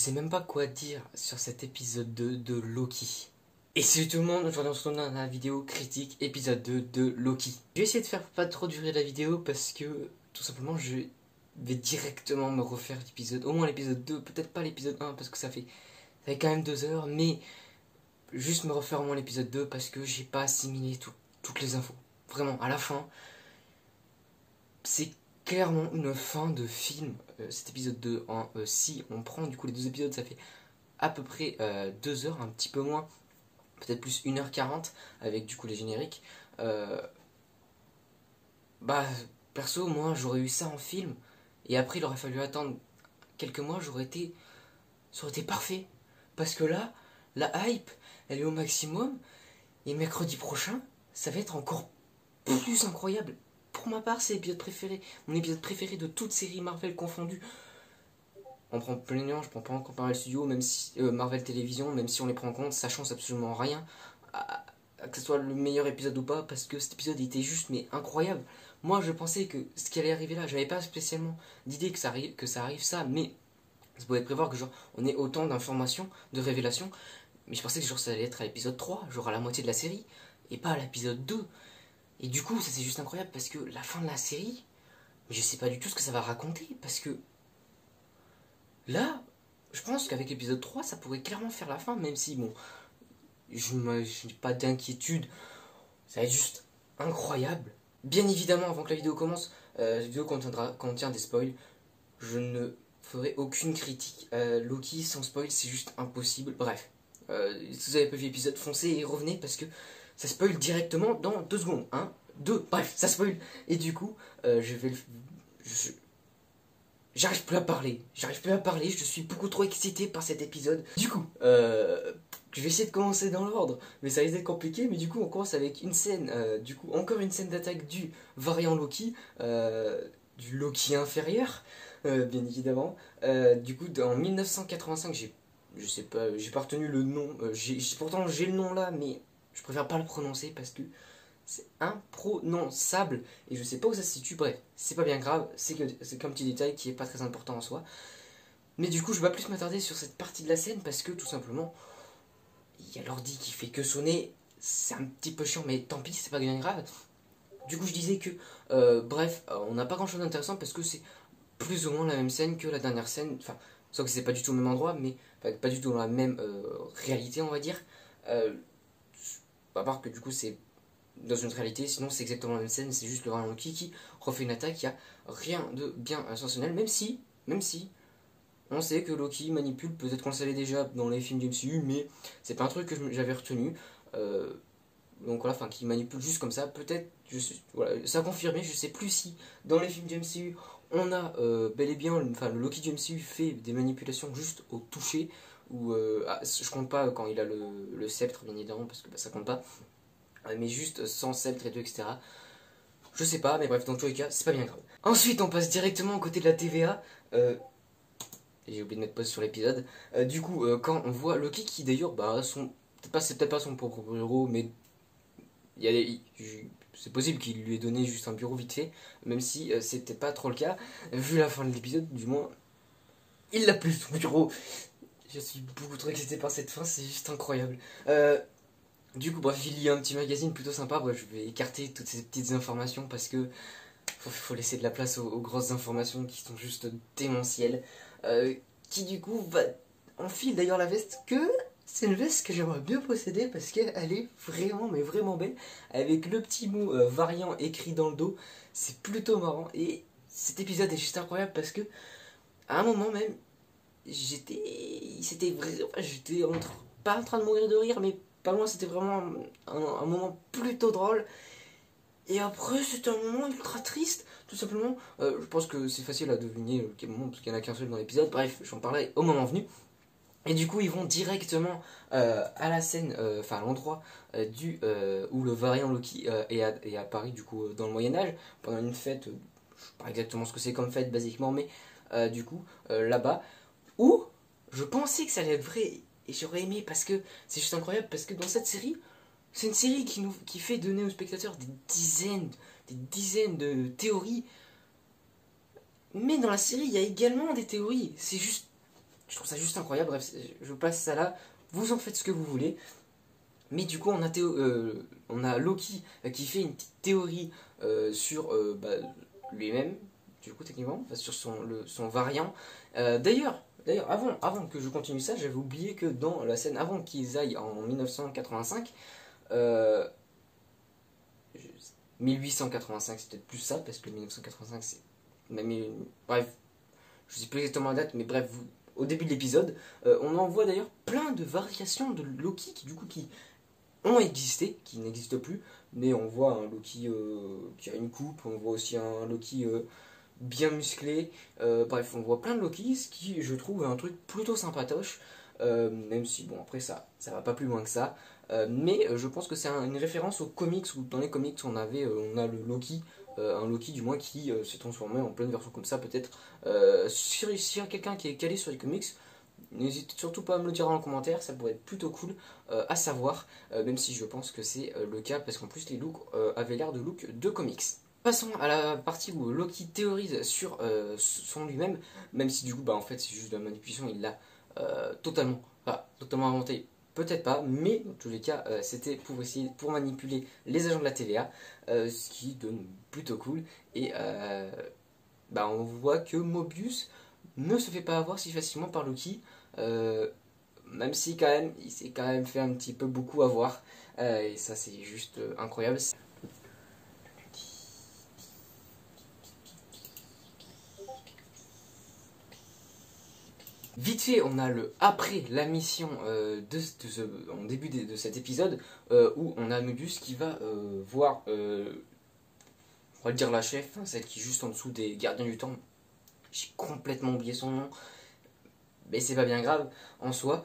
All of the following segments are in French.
sais même pas quoi dire sur cet épisode 2 de Loki. Et salut tout le monde, aujourd'hui on se retrouve dans la vidéo critique épisode 2 de Loki. Je vais essayer de faire pas trop durer la vidéo parce que tout simplement je vais directement me refaire l'épisode, au moins l'épisode 2, peut-être pas l'épisode 1 parce que ça fait quand même 2 heures, mais juste me refaire au moins l'épisode 2 parce que j'ai pas assimilé toutes les infos. Vraiment, à la fin, c'est clairement une fin de film, cet épisode 2. Si on prend du coup les deux épisodes, ça fait à peu près 2 heures, un petit peu moins, peut-être plus 1h40 avec du coup les génériques. Bah, perso, moi j'aurais eu ça en film et après il aurait fallu attendre quelques mois, ça aurait été parfait. Parce que là, la hype, elle est au maximum et mercredi prochain, ça va être encore plus incroyable. Pour ma part, c'est l'épisode préféré, mon épisode préféré de toute série Marvel confondue. On prend plaignant, je prends pas en compte Marvel Studios, même si Marvel Télévision, même si on les prend en compte, ça change absolument rien que ce soit le meilleur épisode ou pas, parce que cet épisode était juste mais incroyable. Moi, je pensais que ce qui allait arriver là, j'avais pas spécialement d'idée que ça arrive ça, mais ça pouvait prévoir que genre on ait autant d'informations, de révélations, mais je pensais que genre ça allait être à l'épisode 3, genre à la moitié de la série, et pas à l'épisode 2. Et du coup, ça c'est juste incroyable parce que la fin de la série, je sais pas du tout ce que ça va raconter, parce que là, je pense qu'avec l'épisode 3, ça pourrait clairement faire la fin, même si bon, je n'ai pas d'inquiétude, ça va être juste incroyable. Bien évidemment, avant que la vidéo commence, cette vidéo contient des spoils. Je ne ferai aucune critique à Loki sans spoil, c'est juste impossible. Bref, si vous avez pas vu l'épisode, foncez et revenez parce que ça spoil directement dans 2 secondes. 1, 2, bref, ça spoil. Et du coup, j'arrive plus à parler. Je suis beaucoup trop excité par cet épisode. Du coup, je vais essayer de commencer dans l'ordre, mais ça risque d'être compliqué. Mais du coup, on commence avec une scène, encore une scène d'attaque du variant Loki, du Loki inférieur, bien évidemment. Du coup, en 1985, je sais pas, j'ai pas retenu le nom. Pourtant, j'ai le nom là, mais je préfère pas le prononcer parce que c'est imprononçable et je sais pas où ça se situe. Bref, c'est pas bien grave, c'est qu'un petit détail qui est pas très important en soi. Mais du coup, je vais pas plus m'attarder sur cette partie de la scène parce que tout simplement, il y a l'ordi qui fait que sonner. C'est un petit peu chiant, mais tant pis, c'est pas bien grave. Du coup, je disais que, bref, on n'a pas grand chose d'intéressant parce que c'est plus ou moins la même scène que la dernière scène. Enfin, sauf que c'est pas du tout au même endroit, mais enfin, pas du tout dans la même réalité, on va dire. À part que du coup, c'est dans une réalité, sinon c'est exactement la même scène, c'est juste le variant Loki qui refait une attaque, il n'y a rien de bien sensationnel, même si, on sait que Loki manipule, peut-être qu'on le savait déjà dans les films du MCU, mais c'est pas un truc que j'avais retenu. Donc voilà, enfin, qui manipule juste comme ça, peut-être, voilà, ça a confirmé, je sais plus si dans les films du MCU, on a bel et bien, enfin, le Loki du MCU fait des manipulations juste au toucher, ou, je compte pas quand il a le sceptre, bien évidemment, parce que bah, ça compte pas, mais juste sans sceptre et tout, etc. Je sais pas, mais bref, dans tous les cas, c'est pas bien grave. Ensuite, on passe directement aux côtés de la TVA. J'ai oublié de mettre pause sur l'épisode. Du coup, quand on voit Loki qui d'ailleurs, bah, c'est peut-être pas son propre bureau, mais c'est possible qu'il lui ait donné juste un bureau vite fait, même si c'est peut-être pas trop le cas. Vu la fin de l'épisode, du moins, il n'a plus son bureau. Je suis beaucoup trop excité par cette fin, c'est juste incroyable. Du coup, bref, il y a un petit magazine plutôt sympa. Bref, je vais écarter toutes ces petites informations parce que faut laisser de la place aux grosses informations qui sont juste démentielles. Qui du coup enfile d'ailleurs la veste que c'est une veste que j'aimerais bien posséder parce qu'elle est vraiment, mais vraiment belle. Avec le petit mot variant écrit dans le dos, c'est plutôt marrant. Et cet épisode est juste incroyable parce que à un moment même, j'étais pas en train de mourir de rire, mais pas loin, c'était vraiment un moment plutôt drôle. Et après, c'était un moment ultra triste, tout simplement. Je pense que c'est facile à deviner quel moment, parce qu'il n'y en a qu'un seul dans l'épisode. Bref, j'en parlerai au moment venu. Et du coup, ils vont directement à la scène, enfin à l'endroit où le variant Loki est à Paris, du coup, dans le Moyen-Âge, pendant une fête. Je sais pas exactement ce que c'est comme fête, basiquement, mais du coup, là-bas, où je pensais que ça allait être vrai. Et j'aurais aimé parce que c'est juste incroyable, parce que dans cette série, c'est une série qui fait donner aux spectateurs des dizaines de théories. Mais dans la série, il y a également des théories. C'est juste je trouve ça juste incroyable. Bref, je passe ça là, vous en faites ce que vous voulez. Mais du coup, on a Loki qui fait une petite théorie sur lui-même, du coup, techniquement, enfin, sur son variant. D'ailleurs, avant que je continue ça, j'avais oublié que dans la scène avant qu'ils aillent en 1985, euh, 1885, c'est peut-être plus ça, parce que 1985, c'est. Bref, je sais plus exactement la date, mais bref, au début de l'épisode, on en voit d'ailleurs plein de variations de Loki qui ont existé, qui n'existent plus, mais on voit un Loki qui a une coupe, on voit aussi un Loki bien musclé, bref, on voit plein de Loki, ce qui, je trouve, est un truc plutôt sympatoche, même si, bon, après, ça va pas plus loin que ça, mais je pense que c'est une référence aux comics, où dans les comics, on a le Loki, un Loki du moins qui s'est transformé en pleine version comme ça, peut-être. S'il y a quelqu'un qui est calé sur les comics, n'hésitez surtout pas à me le dire en commentaire, ça pourrait être plutôt cool à savoir, même si je pense que c'est le cas, parce qu'en plus les looks avaient l'air de look de comics. Passons à la partie où Loki théorise sur son lui-même, même si du coup en fait c'est juste de la manipulation, il l'a totalement inventé, peut-être pas, mais dans tous les cas c'était pour manipuler les agents de la TVA, ce qui donne plutôt cool, et on voit que Mobius ne se fait pas avoir si facilement par Loki, euh, même si quand même, il s'est quand même fait un petit peu beaucoup avoir, et ça c'est juste incroyable. Vite fait, on a le après la mission en début de cet épisode, où on a Mobius qui va voir, on va dire la chef, hein, celle qui est juste en dessous des gardiens du temps. J'ai complètement oublié son nom, mais c'est pas bien grave en soi,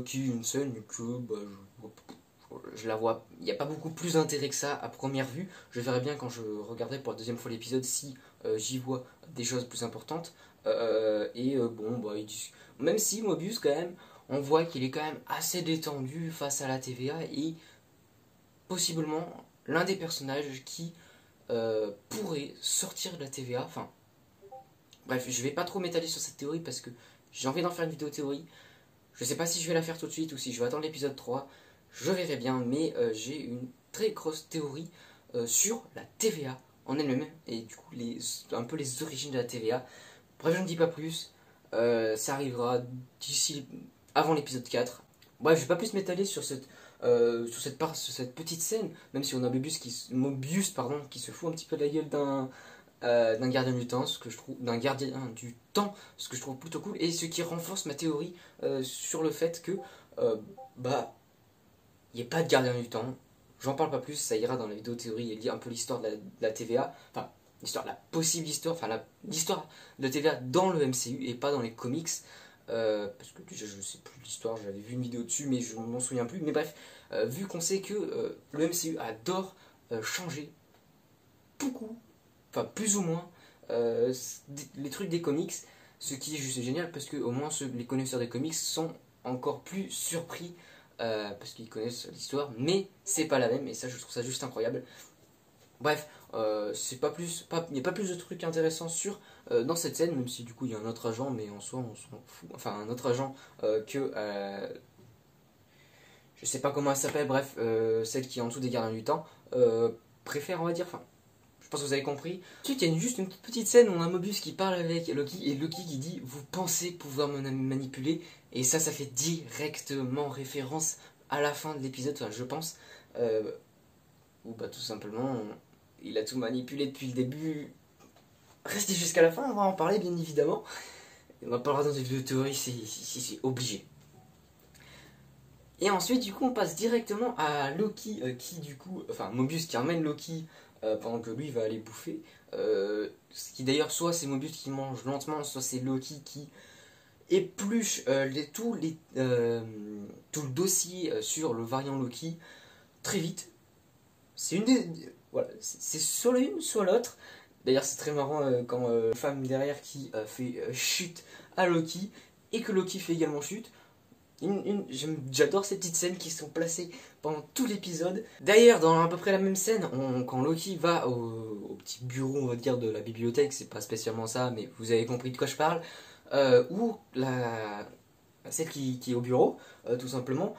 qui est une scène que je la vois, il n'y a pas beaucoup plus d'intérêt que ça à première vue. Je verrai bien quand je regarderai pour la deuxième fois l'épisode si j'y vois des choses plus importantes. Même si Mobius, quand même, on voit qu'il est quand même assez détendu face à la TVA et possiblement l'un des personnages qui pourrait sortir de la TVA. Enfin, bref, je vais pas trop m'étaler sur cette théorie parce que j'ai envie d'en faire une vidéo théorie. Je sais pas si je vais la faire tout de suite ou si je vais attendre l'épisode 3. Je verrai bien, mais j'ai une très grosse théorie sur la TVA en elle-même et du coup un peu les origines de la TVA. Bref, je ne dis pas plus. Ça arrivera d'ici avant l'épisode 4. Bref, je vais pas plus m'étaler sur cette petite scène, même si on a Mobius qui se fout un petit peu de la gueule d'un gardien du temps, d'un gardien du temps, ce que je trouve plutôt cool, et ce qui renforce ma théorie sur le fait que euh, bah il n'y ait pas de gardien du temps. J'en parle pas plus, ça ira dans la vidéo théorie et lire un peu l'histoire de la TVA, enfin l'histoire, la possible histoire, enfin l'histoire de la TVA dans le MCU et pas dans les comics. Parce que déjà je sais plus l'histoire, j'avais vu une vidéo dessus mais je m'en souviens plus. Mais bref, vu qu'on sait que le MCU adore changer beaucoup, enfin plus ou moins, les trucs des comics, ce qui est juste génial parce que au moins les connaisseurs des comics sont encore plus surpris parce qu'ils connaissent l'histoire, mais c'est pas la même et ça je trouve ça juste incroyable. Bref, il n'y a pas plus de trucs intéressants dans cette scène, même si du coup il y a un autre agent, mais en soi on s'en fout. Enfin, un autre agent je sais pas comment elle s'appelle, bref, celle qui est en dessous des gardiens du temps, préfère, on va dire, enfin, je pense que vous avez compris. Ensuite, il y a juste une petite scène où on a Mobius qui parle avec Loki et Loki qui dit vous pensez pouvoir me manipuler, et ça fait directement référence à la fin de l'épisode, enfin, je pense, où tout simplement il a tout manipulé depuis le début. Restez jusqu'à la fin, on va en parler bien évidemment. On en parlera dans une vidéo de théorie, c'est obligé. Et ensuite, du coup, on passe directement à Loki, enfin Mobius qui emmène Loki pendant que lui va aller bouffer. Ce qui d'ailleurs, soit c'est Mobius qui mange lentement, soit c'est Loki qui épluche tout le dossier sur le variant Loki très vite. Voilà, c'est soit l'une, soit l'autre. D'ailleurs, c'est très marrant quand la femme derrière qui fait chute à Loki et que Loki fait également chute. J'adore ces petites scènes qui sont placées pendant tout l'épisode. D'ailleurs, dans à peu près la même scène, quand Loki va au petit bureau, on va dire, de la bibliothèque, c'est pas spécialement ça, mais vous avez compris de quoi je parle, où celle qui est au bureau, tout simplement,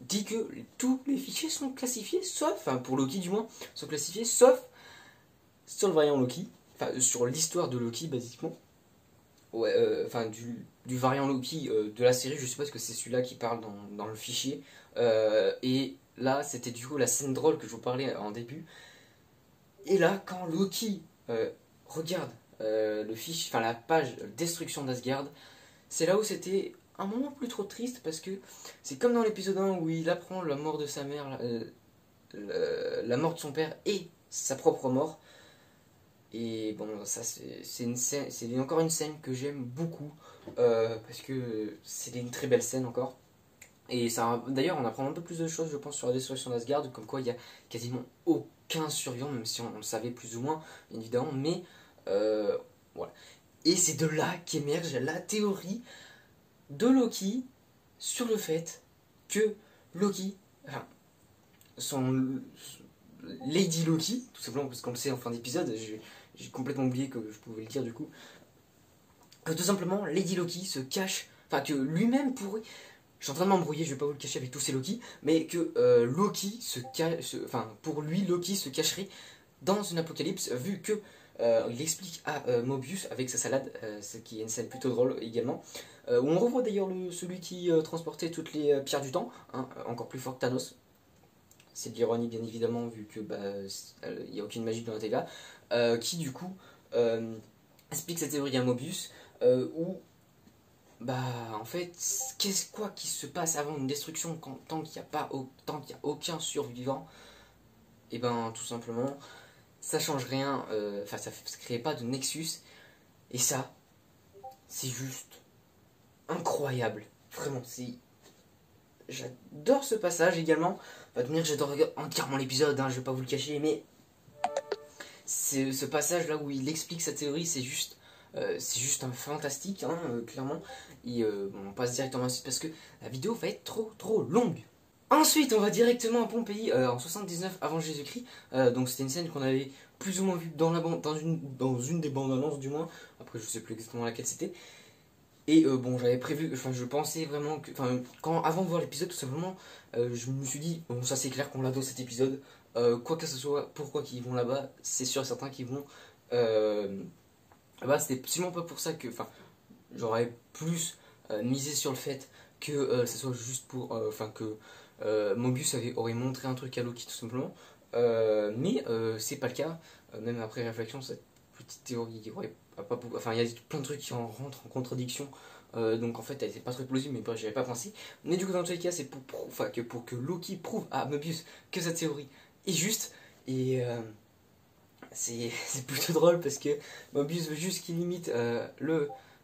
dit que tous les fichiers sont classifiés, sauf, enfin pour Loki du moins, sont classifiés, sauf sur le variant Loki, enfin sur l'histoire de Loki, basiquement. Ouais, enfin du variant Loki de la série, je suppose que c'est celui-là qui parle dans le fichier. Et là, c'était du coup la scène drôle que je vous parlais en début. Et là, quand Loki regarde le fichier, enfin la page destruction d'Asgard, c'est là où c'était un moment plus trop triste parce que c'est comme dans l'épisode 1 où il apprend la mort de sa mère, la mort de son père et sa propre mort. Et bon, ça c'est encore une scène que j'aime beaucoup parce que c'est une très belle scène encore. Et ça, d'ailleurs, on apprend un peu plus de choses, je pense, sur la destruction d'Asgard, comme quoi il y a quasiment aucun survivant, même si on le savait plus ou moins, bien évidemment. Mais voilà. Et c'est de là qu'émerge la théorie de Loki sur le fait que Loki, enfin, son Lady Loki, tout simplement parce qu'on le sait en fin d'épisode, j'ai complètement oublié que je pouvais le dire du coup, que tout simplement Lady Loki se cache, enfin que lui-même pourrait, je suis en train de m'embrouiller, je vais pas vous le cacher avec tous ces Loki, mais que Loki enfin pour lui Loki se cacherait dans une apocalypse vu que il explique à Mobius avec sa salade, ce qui est une scène plutôt drôle également, où on revoit d'ailleurs celui qui transportait toutes les pierres du temps, hein, encore plus fort que Thanos. C'est de l'ironie bien évidemment vu que il n'y a aucune magie dans la TVA, qui du coup explique cette théorie à Mobius, où bah en fait qu'est-ce quoi qui se passe avant une destruction tant qu'il n'y a pas tant qu'il y a aucun survivant, et ben tout simplement ça change rien, enfin ça ne crée pas de nexus, et ça c'est juste incroyable, vraiment c'est, j'adore ce passage également. Va tenir, j'adore entièrement l'épisode, hein, je vais pas vous le cacher, mais c'est ce passage là où il explique sa théorie, c'est juste un fantastique, hein, clairement. Et on passe directement à la suite parce que la vidéo va être trop longue. Ensuite, on va directement à Pompéi en 79 avant Jésus-Christ. Donc c'était une scène qu'on avait plus ou moins vue dans une des bandes annonces du moins. Après, je sais plus exactement laquelle c'était. Et bon, j'avais prévu, enfin, je pensais vraiment que, enfin, avant de voir l'épisode, tout simplement, je me suis dit, bon, ça c'est clair qu'on l'adore cet épisode, quoi que ce soit, pourquoi qu'ils vont là-bas, c'est sûr et certain qu'ils vont là-bas, c'était absolument pas pour ça que, enfin, j'aurais plus misé sur le fait que ce soit juste pour, enfin, que Mobius aurait montré un truc à Loki, tout simplement, mais c'est pas le cas, même après réflexion, cette petite théorie, enfin, il y a plein de trucs qui en rentrent en contradiction. Donc en fait, elle était pas très plausible, mais bref, j'y avais pas pensé. Mais du coup, dans tous les cas, c'est pour que Loki prouve à Mobius que sa théorie est juste. Et c'est plutôt drôle parce que Mobius veut juste qu'il imite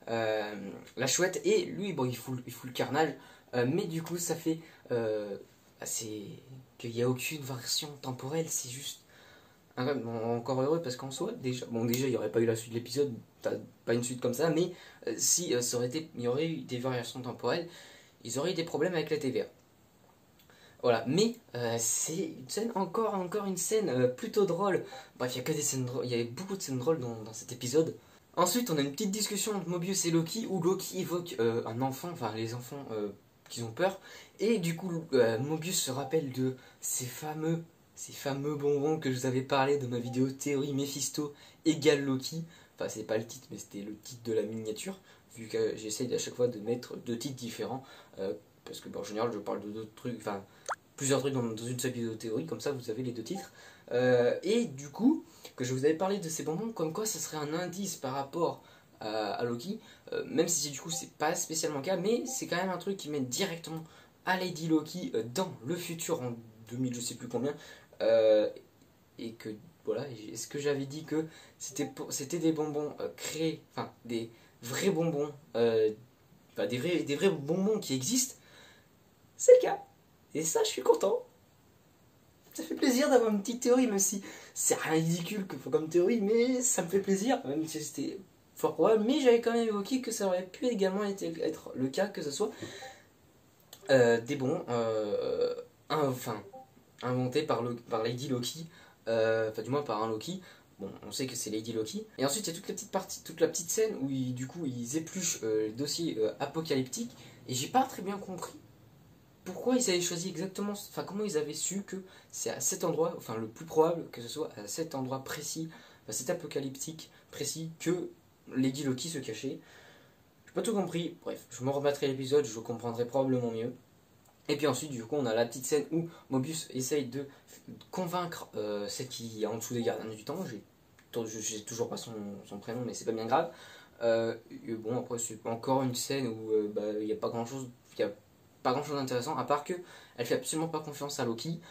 la chouette. Et lui, bon, il fout le carnage. Mais du coup, ça fait c'est qu'il n'y a aucune version temporelle. C'est juste encore heureux parce qu'en soi, déjà, bon, déjà, il n'y aurait pas eu la suite de l'épisode, pas une suite comme ça, mais si ça aurait été, il y aurait eu des variations temporelles, ils auraient eu des problèmes avec la TVA. Voilà, mais c'est une scène, encore une scène plutôt drôle. Bref, il y a que des scènes drôles, il y avait beaucoup de scènes drôles dans cet épisode. Ensuite, on a une petite discussion entre Mobius et Loki où Loki évoque un enfant, enfin les enfants qui ont peur, et du coup, Mobius se rappelle de ces fameux bonbons que je vous avais parlé de ma vidéo théorie Mephisto égale Loki. Enfin, c'est pas le titre, mais c'était le titre de la miniature, vu que j'essaye à chaque fois de mettre deux titres différents, parce que en général, je parle de d'autres trucs, enfin, plusieurs trucs dans une seule vidéo théorie, comme ça vous avez les deux titres. Et du coup, que je vous avais parlé de ces bonbons, comme quoi ça serait un indice par rapport à Loki, même si du coup c'est pas spécialement le cas, mais c'est quand même un truc qui mène directement à Lady Loki dans le futur en 2000 je sais plus combien, et que voilà, est-ce que j'avais dit que c'était des bonbons créés, enfin des vrais bonbons, enfin, des vrais bonbons qui existent, c'est le cas, et ça je suis content. Ça fait plaisir d'avoir une petite théorie, même si c'est rien ridicule comme théorie, mais ça me fait plaisir, même si c'était fort probable. Mais j'avais quand même évoqué que ça aurait pu également être le cas, que ce soit des bons, enfin, inventés par Lady Loki, enfin du moins par un Loki, bon, on sait que c'est Lady Loki. Et ensuite, il y a toute la petite partie, toute la petite scène où du coup, ils épluchent le dossier apocalyptique. Et j'ai pas très bien compris pourquoi ils avaient choisi exactement, enfin comment ils avaient su que c'est à cet endroit, enfin le plus probable que ce soit à cet endroit précis, enfin, cet apocalyptique précis que Lady Loki se cachait. J'ai pas tout compris, bref, je me remettrai l'épisode, je comprendrai probablement mieux. Et puis ensuite, du coup, on a la petite scène où Mobius essaye de convaincre celle qui est en dessous des gardiens du temps. J'ai toujours pas son prénom, mais c'est pas bien grave. Et bon, après, c'est encore une scène où il n'y a pas grand chose, d'intéressant, à part que elle fait absolument pas confiance à Loki,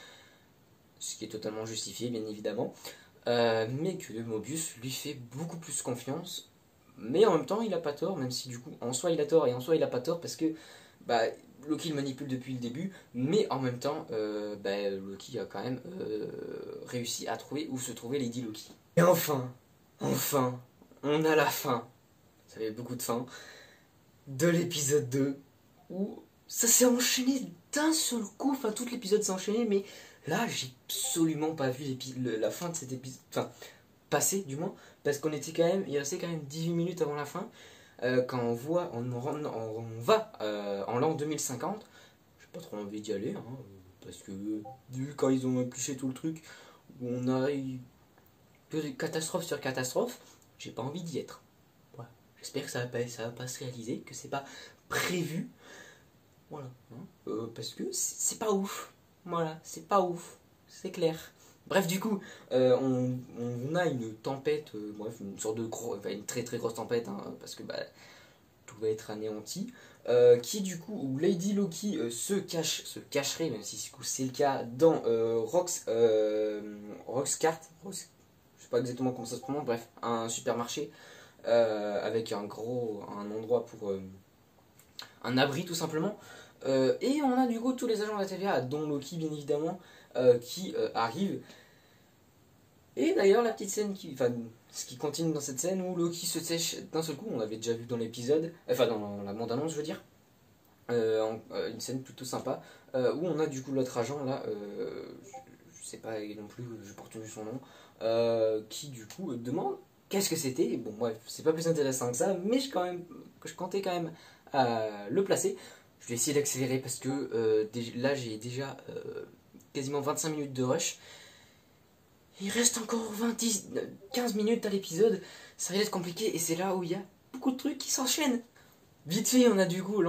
ce qui est totalement justifié, bien évidemment. Mais que Mobius lui fait beaucoup plus confiance. Mais en même temps, il a pas tort, même si du coup, en soi il a tort et en soi il a pas tort, parce que bah, Loki le manipule depuis le début, mais en même temps, Loki a quand même réussi à trouver où se trouvait Lady Loki. Et enfin, on a la fin, ça fait beaucoup de fin, de l'épisode 2, où ça s'est enchaîné d'un seul coup, enfin tout l'épisode s'est enchaîné, mais là j'ai absolument pas vu la fin de cet épisode, enfin passé du moins, parce qu'on était quand même, il restait quand même 18 minutes avant la fin. Quand on va en l'an 2050, j'ai pas trop envie d'y aller, hein, parce que vu quand ils ont épluché tout le truc, où on a eu catastrophe sur catastrophe, j'ai pas envie d'y être. Voilà. J'espère que ça va pas se réaliser, que c'est pas prévu. Voilà. Hein. Parce que c'est pas ouf. Voilà, c'est pas ouf. C'est clair. Bref, du coup, on a une tempête, bref, une sorte de une très très grosse tempête, hein, parce que tout va être anéanti. Qui du coup, où Lady Loki se cacherait, même si c'est le cas, dans Roxcart, je sais pas exactement comment ça se prononce, bref, un supermarché avec un endroit pour un abri tout simplement. Et on a du coup tous les agents de la TVA, dont Loki bien évidemment, qui arrivent. Et d'ailleurs la petite scène ce qui continue dans cette scène où Loki se sèche d'un seul coup, on l'avait déjà vu dans l'épisode, enfin dans la bande-annonce je veux dire, une scène plutôt sympa, où on a du coup l'autre agent là, je sais pas non plus, je porte plus son nom, qui du coup demande qu'est-ce que c'était. Bon bref, c'est pas plus intéressant que ça, mais je comptais quand même à le placer. Je vais essayer d'accélérer parce que là j'ai déjà quasiment 25 minutes de rush. Il reste encore 15 minutes à l'épisode, ça va être compliqué et c'est là où il y a beaucoup de trucs qui s'enchaînent. Vite fait, on a du coup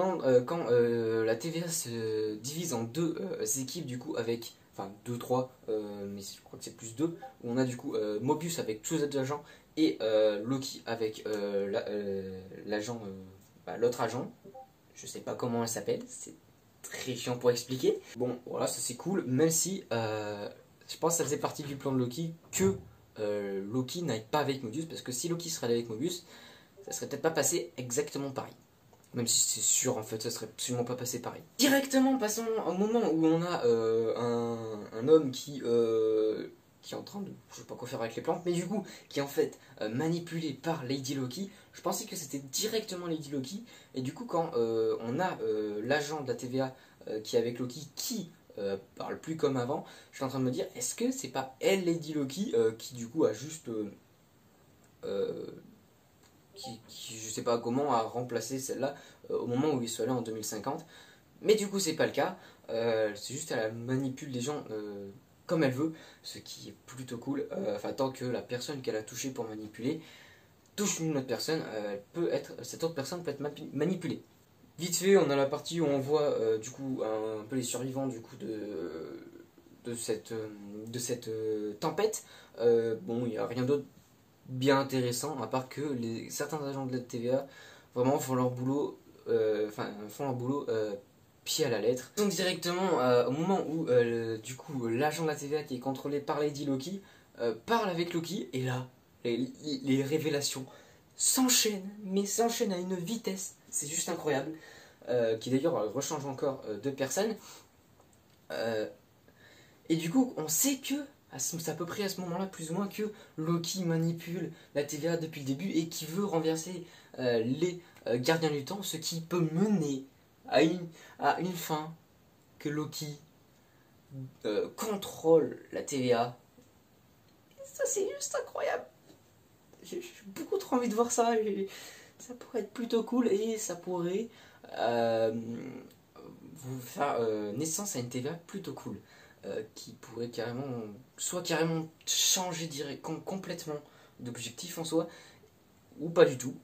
quand la TVA se divise en deux équipes du coup avec, enfin 2, 3, mais je crois que c'est plus 2, où on a du coup Mobius avec tous les autres agents et Loki avec l'agent, l'autre agent, je sais pas comment elle s'appelle, c'est très chiant pour expliquer. Bon voilà, ça c'est cool, même si je pense que ça faisait partie du plan de Loki que Loki n'aille pas avec Mobius, parce que si Loki serait allé avec Mobius, ça serait peut-être pas passé exactement pareil. Même si c'est sûr, en fait, ça serait absolument pas passé pareil. Directement, passons au moment où on a un homme qui est en train de, je sais pas quoi faire avec les plantes, mais du coup, qui est en fait manipulé par Lady Loki. Je pensais que c'était directement Lady Loki, et du coup, quand on a l'agent de la TVA qui est avec Loki, qui parle plus comme avant, je suis en train de me dire, est-ce que c'est pas elle, Lady Loki, qui du coup a juste... qui, je sais pas comment, a remplacé celle-là au moment où ils sont allés en 2050. Mais du coup, c'est pas le cas. C'est juste elle manipule les gens comme elle veut, ce qui est plutôt cool. Enfin, tant que la personne qu'elle a touchée pour manipuler touche une autre personne, cette autre personne peut être manipulée. Vite fait, on a la partie où on voit du coup un peu les survivants du coup de cette tempête. Bon, il n'y a rien d'autre bien intéressant, à part que certains agents de la TVA vraiment font leur boulot, pied à la lettre. Donc directement au moment où du coup l'agent de la TVA qui est contrôlé par Lady Loki parle avec Loki, et là les révélations s'enchaînent, mais s'enchaînent à une vitesse, c'est juste incroyable, qui d'ailleurs rechange encore de personnes. Et du coup, on sait que, c'est à peu près à ce moment-là, plus ou moins, que Loki manipule la TVA depuis le début et qui veut renverser les gardiens du temps, ce qui peut mener à une fin que Loki contrôle la TVA Ça c'est juste incroyable. J'ai beaucoup trop envie de voir ça. Ça pourrait être plutôt cool et ça pourrait vous faire naissance à une TVA plutôt cool. Qui pourrait carrément, soit carrément changer complètement d'objectif en soi, ou pas du tout,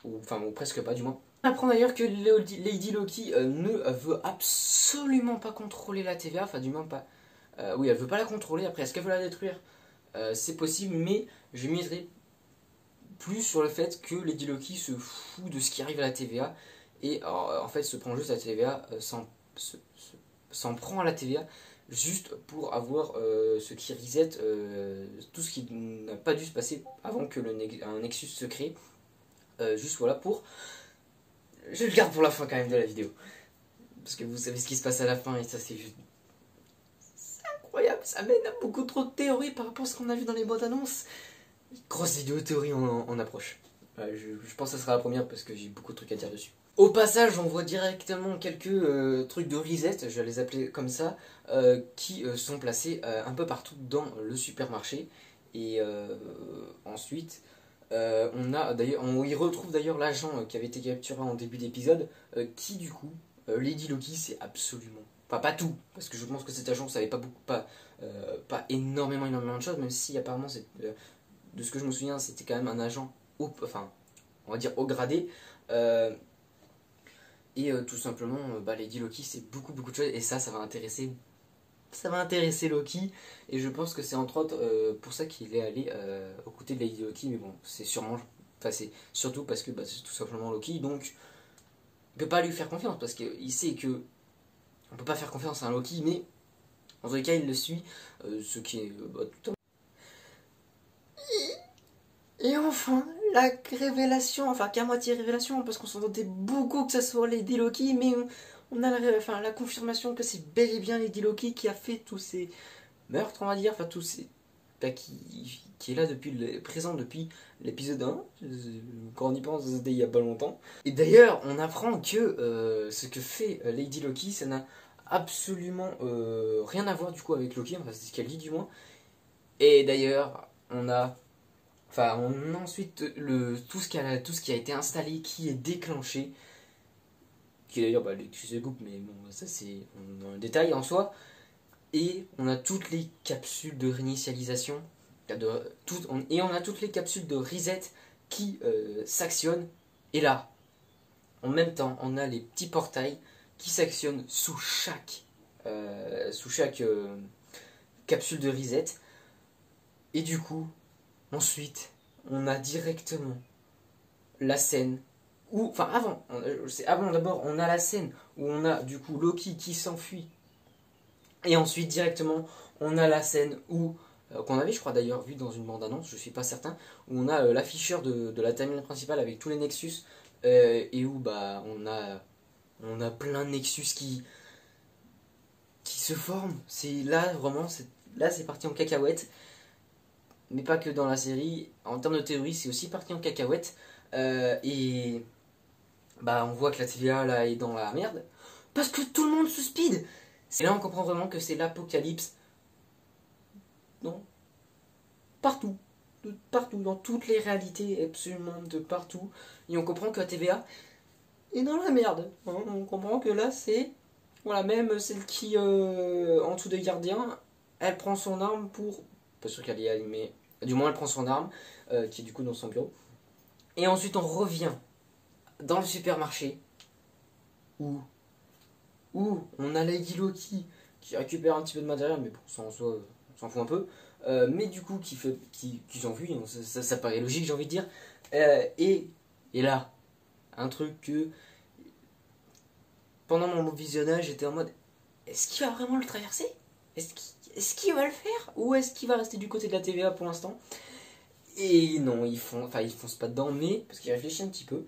ou presque pas du moins. On apprend d'ailleurs que Lady Loki ne veut absolument pas contrôler la TVA, enfin du moins pas. Oui, elle veut pas la contrôler, après est-ce qu'elle veut la détruire? C'est possible, mais je miserais plus sur le fait que Lady Loki se fout de ce qui arrive à la TVA et en fait se prend juste à la TVA s'en prend à la TVA juste pour avoir ce qui reset tout ce qui n'a pas dû se passer avant que un Nexus se crée. Juste voilà pour... Je le garde pour la fin quand même de la vidéo. Parce que vous savez ce qui se passe à la fin et ça c'est juste... C'est incroyable, ça mène à beaucoup trop de théories par rapport à ce qu'on a vu dans les bandes annonces. Grosse vidéo théorie en approche. Je pense que ça sera la première parce que j'ai beaucoup de trucs à dire dessus. Au passage, on voit directement quelques trucs de reset, je vais les appeler comme ça, qui sont placés un peu partout dans le supermarché. Et ensuite, on y retrouve d'ailleurs l'agent qui avait été capturé en début d'épisode, qui du coup, Lady Loki, c'est absolument... Enfin, pas tout, parce que je pense que cet agent savait pas énormément de choses, même si apparemment, de ce que je me souviens, c'était quand même un agent, on va dire haut gradé. Et tout simplement, Lady Loki, c'est beaucoup de choses, et ça va intéresser Loki, et je pense que c'est entre autres pour ça qu'il est allé aux côtés de Lady Loki, mais bon, c'est surtout parce que c'est tout simplement Loki, donc on peut pas lui faire confiance, parce qu'il sait que on peut pas faire confiance à un Loki, mais en tous les cas, il le suit, ce qui est tout à... Et enfin, la révélation, enfin qu'à moitié révélation, parce qu'on s'en doutait beaucoup que ça soit Lady Loki, mais on a la confirmation que c'est bel et bien Lady Loki qui a fait tous ces meurtres, on va dire, enfin tous ces... qui est là présent depuis l'épisode 1, quand on y pense, c'était il y a pas longtemps. Et d'ailleurs, on apprend que ce que fait Lady Loki, ça n'a absolument rien à voir du coup avec Loki, enfin c'est ce qu'elle dit du moins. Et d'ailleurs, on a ensuite tout ce qui a été installé, qui est déclenché, qui est d'ailleurs l'excuse de coupe, mais bon, ça c'est un détail en soi. Et on a toutes les capsules de réinitialisation, et on a toutes les capsules de reset qui s'actionnent. Et là, en même temps, on a les petits portails qui s'actionnent sous chaque capsule de reset. Et du coup, ensuite, on a directement la scène où, avant d'abord, on a la scène où on a du coup Loki qui s'enfuit. Et ensuite, directement, on a la scène où, qu'on avait, je crois d'ailleurs, vu dans une bande-annonce, je suis pas certain, où on a l'afficheur de la timeline principale avec tous les Nexus, et où on a plein de Nexus qui se forment. C'est là, vraiment, là c'est parti en cacahuète. Mais pas que dans la série. En termes de théorie, c'est aussi parti en cacahuète. Et on voit que la TVA là est dans la merde. Parce que tout le monde se speed. Et là on comprend vraiment que c'est l'apocalypse. Non. Partout. De partout. Dans toutes les réalités, absolument de partout. Et on comprend que la TVA est dans la merde. Hein, on comprend que là c'est... Voilà, même celle qui, en dessous des gardiens, elle prend son arme pour... Pas sûr qu'elle y aille, mais... Du moins, elle prend son arme, qui est du coup dans son bureau. Et ensuite, on revient dans le supermarché, où on a Lady Loki qui récupère un petit peu de matériel, mais bon, ça en soi, on s'en fout un peu. Mais du coup, qui s'enfuit, hein, ça paraît logique, j'ai envie de dire. Et là, un truc que... Pendant mon visionnage, j'étais en mode... Est-ce qu'il va vraiment le traverser? Est-ce qu'il va le faire? Ou est-ce qu'il va rester du côté de la TVA pour l'instant? Et non, ils foncent pas dedans, mais parce qu'il réfléchit un petit peu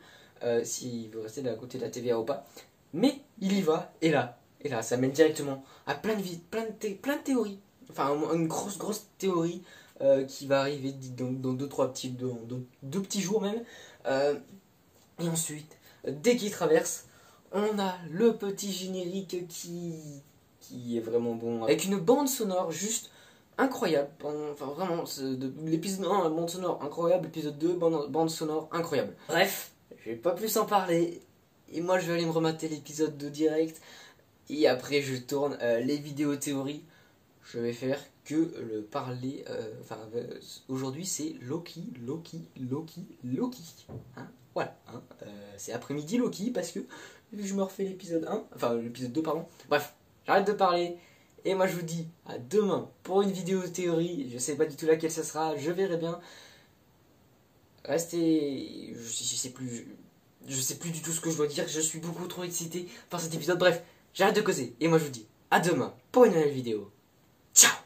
s'il veut rester de côté de la TVA ou pas. Mais il y va, et là, ça mène directement à plein de théories. Enfin, une grosse théorie qui va arriver dans deux petits jours même. Et ensuite, dès qu'il traverse, on a le petit générique qui est vraiment bon, avec une bande sonore juste incroyable. Enfin, vraiment, l'épisode 1, bande sonore incroyable. L'épisode 2, bande sonore incroyable. Bref, je vais pas plus en parler. Et moi, je vais aller me remater l'épisode 2 direct. Et après, je tourne les vidéos théories. Je vais faire que le parler. Aujourd'hui, c'est Loki. Hein, voilà. Hein, c'est après-midi Loki parce que vu que je me refais l'épisode 1, enfin l'épisode 2, pardon. Bref, j'arrête de parler. Et moi, je vous dis à demain pour une vidéo théorie. Je sais pas du tout laquelle ça sera. Je verrai bien. Restez. Je sais plus du tout ce que je dois dire. Je suis beaucoup trop excité par cet épisode. Bref, j'arrête de causer. Et moi, je vous dis à demain pour une nouvelle vidéo. Ciao!